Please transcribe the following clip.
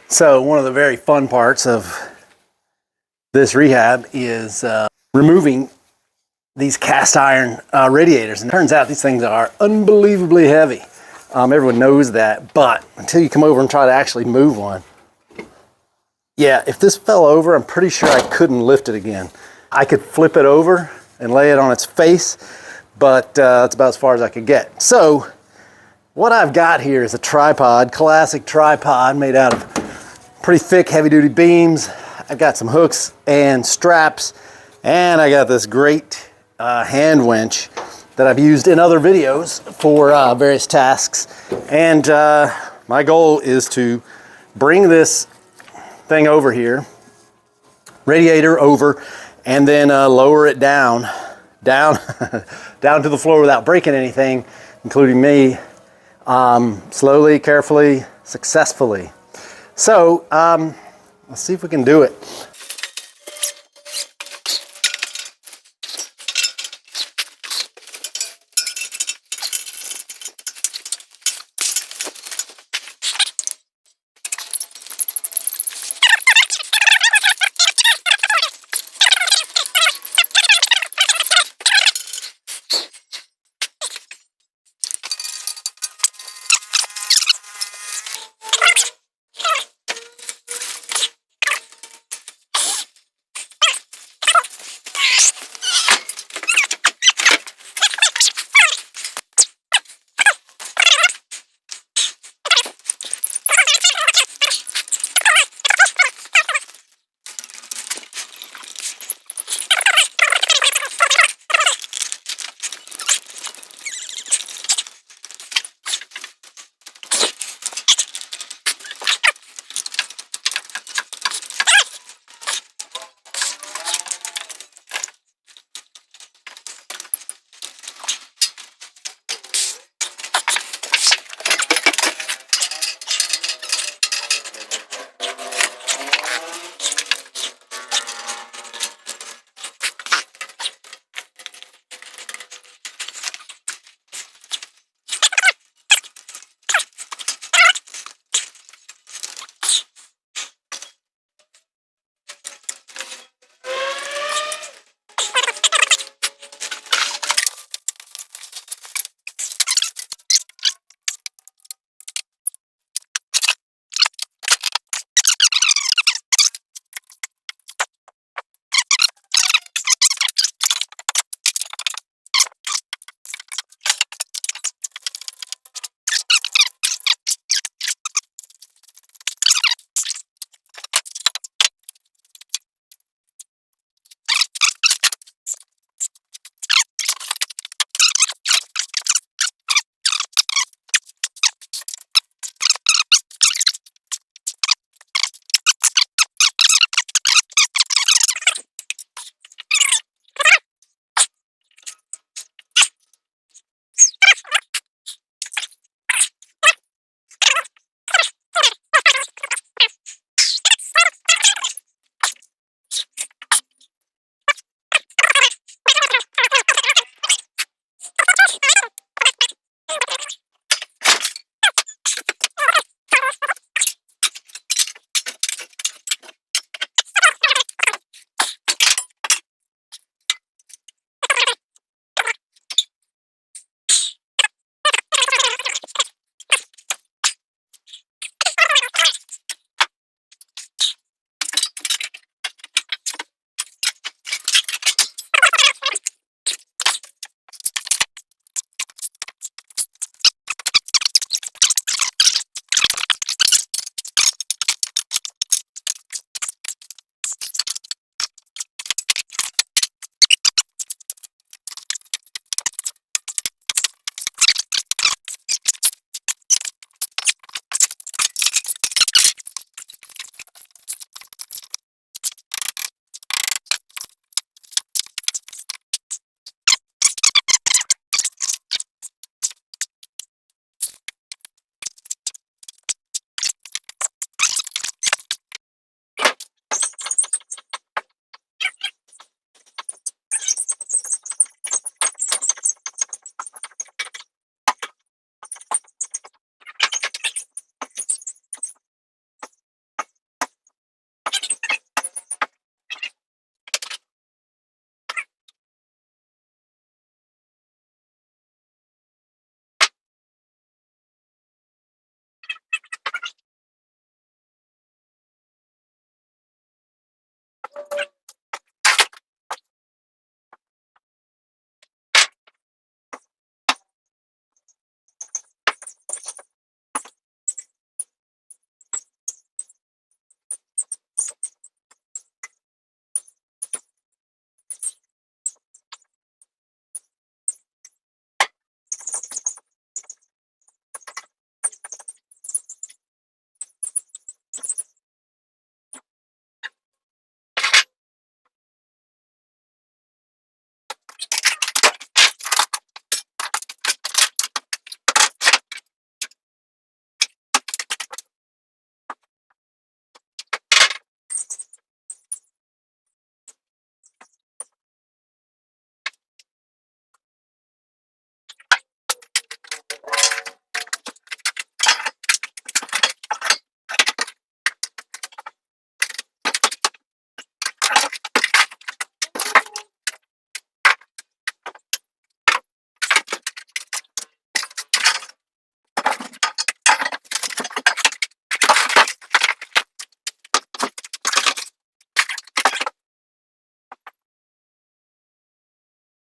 So one of the very fun parts of this rehab is removing these cast iron radiators. And it turns out these things are unbelievably heavy. Everyone knows that, but until you come over and try to actually move one. Yeah, if this fell over, I'm pretty sure I couldn't lift it again. I could flip it over and lay it on its face, but that's about as far as I could get. So what I've got here is a tripod, classic tripod made out of pretty thick, heavy-duty beams. I've got some hooks and straps, and I got this great hand winch that I've used in other videos for various tasks. And my goal is to bring this thing over here, radiator over, and then lower it down down to the floor without breaking anything, including me, slowly, carefully, successfully. So let's see if we can do it.